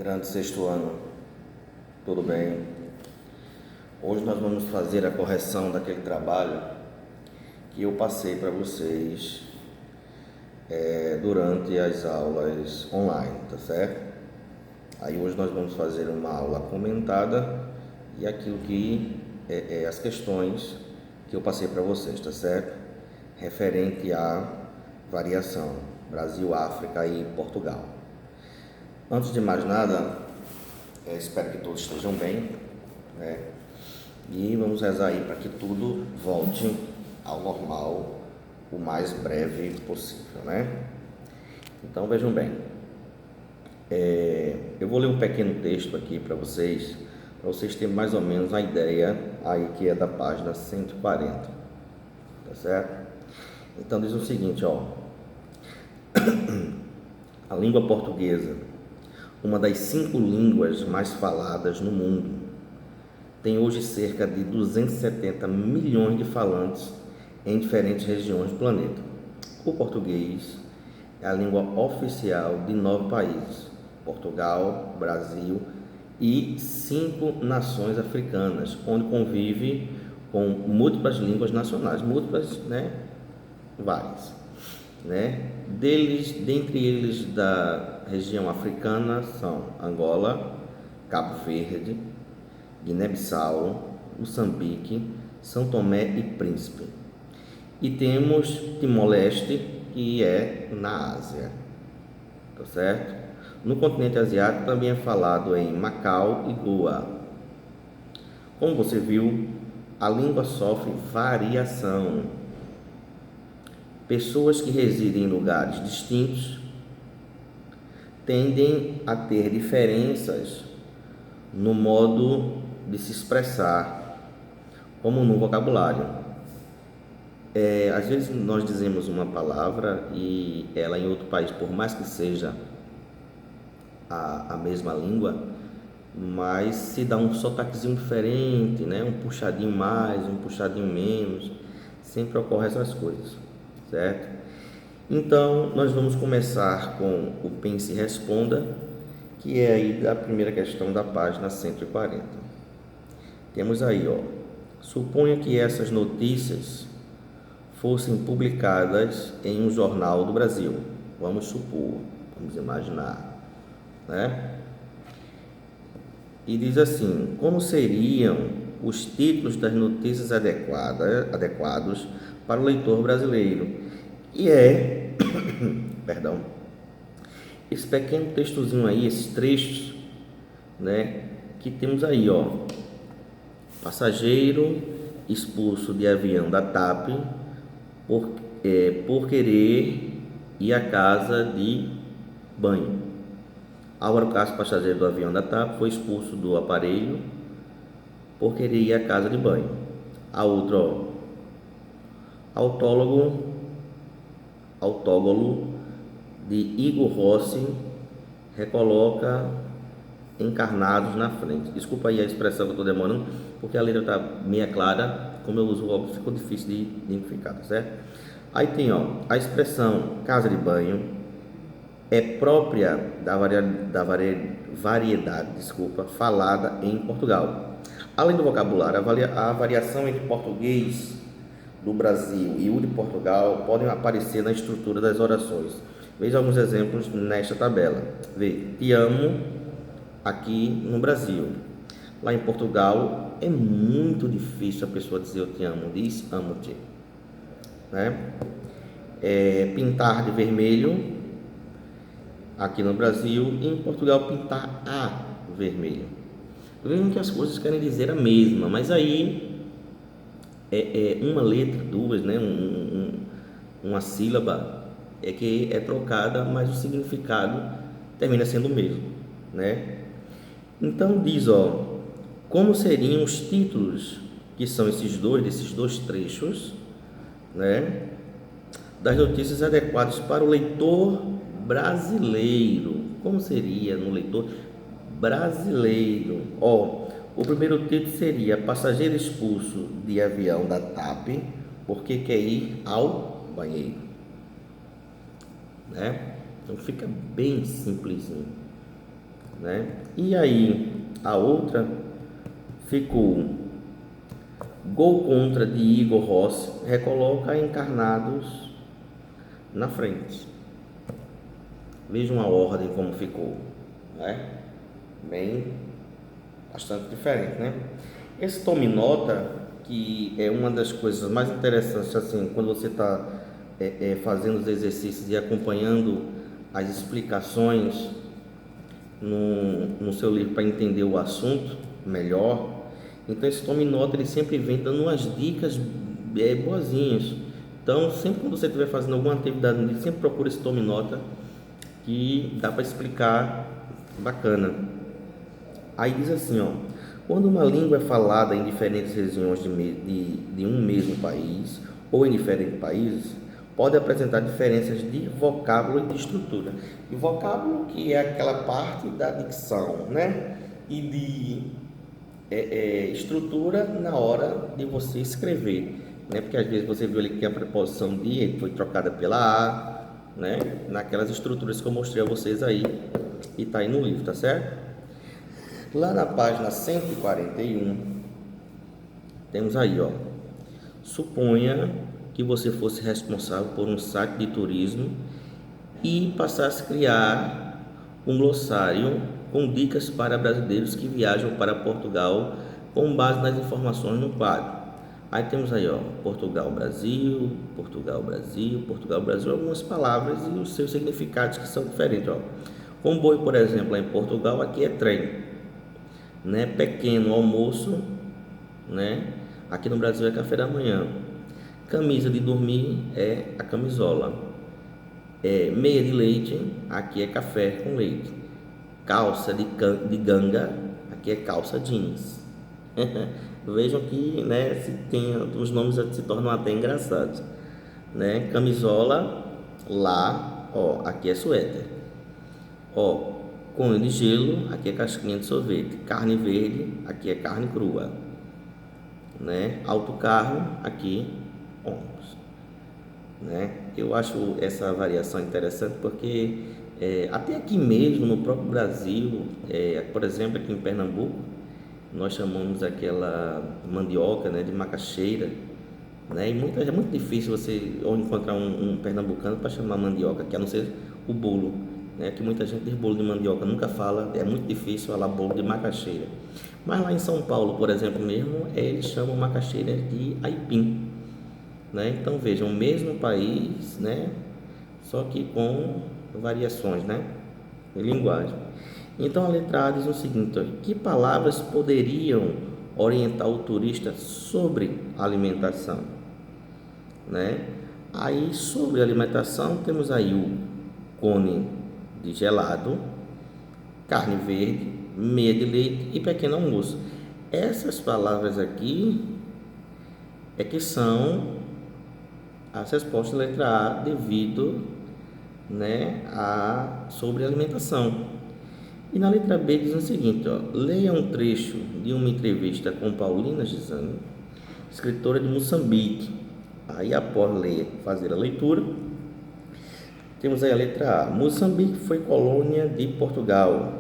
Grande sexto ano, tudo bem? Hoje nós vamos fazer a correção daquele trabalho que eu passei para vocês durante as aulas online, tá certo? Aí hoje nós vamos fazer uma aula comentada e aquilo que as questões que eu passei para vocês, tá certo? Referente à variação Brasil, África e Portugal. Antes de mais nada, espero que todos estejam bem, né? E vamos rezar aí para que tudo volte ao normal o mais breve possível, né? Então vejam bem, eu vou ler um pequeno texto aqui para vocês terem mais ou menos a ideia aí que é da página 140, tá certo? Então diz o seguinte, ó: a língua portuguesa, uma das 5 línguas mais faladas no mundo, tem hoje cerca de 270 milhões de falantes em diferentes regiões do planeta. O português é a língua oficial de 9 países: Portugal, Brasil e 5 nações africanas, onde convive com múltiplas línguas nacionais, múltiplas, né? Várias, né? Dentre eles da região africana são Angola, Cabo Verde, Guiné-Bissau, Moçambique, São Tomé e Príncipe. E temos Timor-Leste, que é na Ásia, tá certo? No continente asiático também é falado em Macau e Goa. Como você viu, a língua sofre variação. Pessoas que residem em lugares distintos tendem a ter diferenças no modo de se expressar, como no vocabulário. Às vezes nós dizemos uma palavra e ela em outro país, por mais que seja a mesma língua, mas se dá um sotaquezinho diferente, né? Um puxadinho mais, um puxadinho menos, sempre ocorrem essas coisas, certo? Então nós vamos começar com o Pense e Responda, que é aí da primeira questão da página 140. Temos aí, ó: suponha que essas notícias fossem publicadas em um jornal do Brasil. Vamos supor, vamos imaginar, né? E diz assim: como seriam os títulos das notícias adequados para o leitor brasileiro? E perdão, esse pequeno textozinho aí, esses trechos, né, que temos aí, ó: passageiro expulso de avião da TAP por querer ir à casa de banho. Álvaro Castro, passageiro do avião da TAP, foi expulso do aparelho por querer ir à casa de banho. A outra, ó: autógolo de Igor Rossi recoloca encarnados na frente. Desculpa aí a expressão que eu estou demorando, porque a letra está meia clara, como eu uso o óculos ficou difícil de identificar, tá certo? Aí tem, ó, a expressão casa de banho é própria da variedade, falada em Portugal. Além do vocabulário, a variação entre português do Brasil e o de Portugal podem aparecer na estrutura das orações. Veja alguns exemplos nesta tabela. Vê: te amo aqui no Brasil. Lá em Portugal é muito difícil a pessoa dizer eu te amo, diz amo-te, né? Pintar de vermelho aqui no Brasil, e em Portugal pintar a vermelho. Vejam que as coisas querem dizer a mesma, mas aí uma letra, duas, né? Uma sílaba que é trocada, mas o significado termina sendo o mesmo, né? Então diz, ó: como seriam os títulos, que são desses dois trechos, né, das notícias adequadas para o leitor brasileiro? Como seria no leitor brasileiro? Ó, o primeiro título seria: passageiro expulso de avião da TAP porque quer ir ao banheiro, né? Então fica bem simplesinho, né? E aí a outra ficou: gol contra de Igor Rossi, recoloca Encarnados na frente. Vejam a ordem como ficou, né? Bem, bastante diferente, né? Esse tome nota, que é uma das coisas mais interessantes, assim, quando você está fazendo os exercícios e acompanhando as explicações no seu livro para entender o assunto melhor. Então esse tome nota, ele sempre vem dando umas dicas boazinhas. Então sempre quando você estiver fazendo alguma atividade, sempre procura esse tome nota, que dá para explicar bacana. Aí diz assim, ó: quando uma língua é falada em diferentes regiões de um mesmo país ou em diferentes países, pode apresentar diferenças de vocábulo e de estrutura. E vocábulo, que é aquela parte da dicção, né? E de estrutura na hora de você escrever, né? Porque às vezes você viu ali que a preposição de foi trocada pela a, né? Naquelas estruturas que eu mostrei a vocês aí, e tá aí no livro, tá certo? Lá na página 141, temos aí, ó: suponha que você fosse responsável por um site de turismo e passasse a criar um glossário com dicas para brasileiros que viajam para Portugal com base nas informações no quadro. Aí temos aí, ó, Portugal, Brasil, Portugal, Brasil, Portugal, Brasil, algumas palavras e os seus significados que são diferentes, ó. Comboio, por exemplo, lá em Portugal, aqui é trem, né? Pequeno, almoço, né? Aqui no Brasil é café da manhã. Camisa de dormir é a camisola. Meia de leite, aqui é café com leite. Calça de ganga, aqui é calça jeans. Vejam que, né, os nomes se tornam até engraçados, né? Camisola, lá, ó, aqui é suéter. Ó, cone de gelo, aqui é casquinha de sorvete. Carne verde, aqui é carne crua, né? Autocarro, aqui ônibus, né? Eu acho essa variação interessante porque até aqui mesmo no próprio Brasil, por exemplo, aqui em Pernambuco, nós chamamos aquela mandioca, né, de macaxeira, né? E é muito difícil você encontrar um pernambucano para chamar mandioca, que a não ser o bolo, né? Que muita gente diz bolo de mandioca, nunca fala, é muito difícil falar bolo de macaxeira. Mas lá em São Paulo, por exemplo, mesmo, eles chamam macaxeira de aipim, né? Então vejam, o mesmo país, né? Só que com variações, né? Em linguagem. Então a letra A diz o seguinte: ó: que palavras poderiam orientar o turista sobre alimentação, né? Aí sobre alimentação temos aí o cone de gelado, carne verde, meia de leite e pequeno almoço. Essas palavras aqui é que são as respostas da letra A devido, né, a sobre alimentação. E na letra B diz o seguinte, ó: leia um trecho de uma entrevista com Paulina Gisani, escritora de Moçambique. Aí após fazer a leitura, temos aí a letra A: Moçambique foi colônia de Portugal,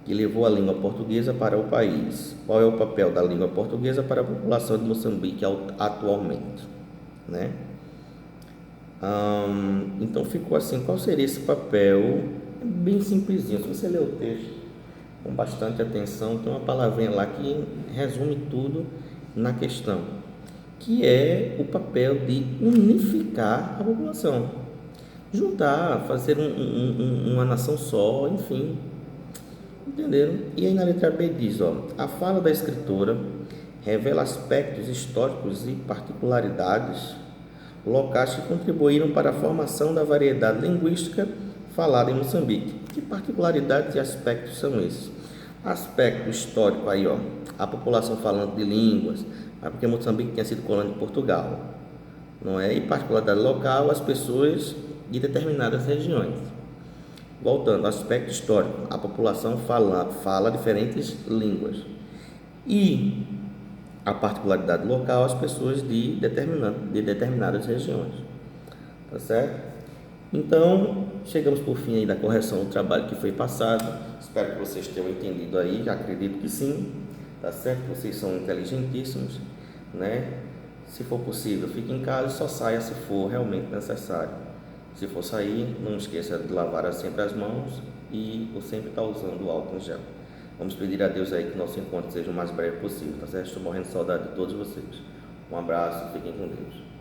que levou a língua portuguesa para o país. Qual é o papel da língua portuguesa para a população de Moçambique atualmente, né? Então ficou assim: qual seria esse papel? É bem simplesinho. Se você ler o texto com bastante atenção, tem uma palavrinha lá que resume tudo na questão, que é o papel de unificar a população, juntar, fazer uma nação só, enfim, entenderam? E aí na letra B diz, ó: a fala da escritora revela aspectos históricos e particularidades locais que contribuíram para a formação da variedade linguística falada em Moçambique. Que particularidades e aspectos são esses? Aspecto histórico aí, ó, a população falando de línguas, porque Moçambique tinha sido colônia de Portugal, não é? E particularidade local, as pessoas de determinadas regiões. Voltando, aspecto histórico, a população fala diferentes línguas. E a particularidade local, as pessoas de determinadas regiões, tá certo? Então, chegamos por fim aí da correção do trabalho que foi passado. Espero que vocês tenham entendido aí, acredito que sim, tá certo? Vocês são inteligentíssimos, né? Se for possível, fique em casa e só saia se for realmente necessário. Se for sair, não esqueça de lavar sempre as mãos e sempre estar usando o álcool em gel. Vamos pedir a Deus aí que nosso encontro seja o mais breve possível, tá certo? Estou morrendo de saudade de todos vocês. Um abraço, fiquem com Deus.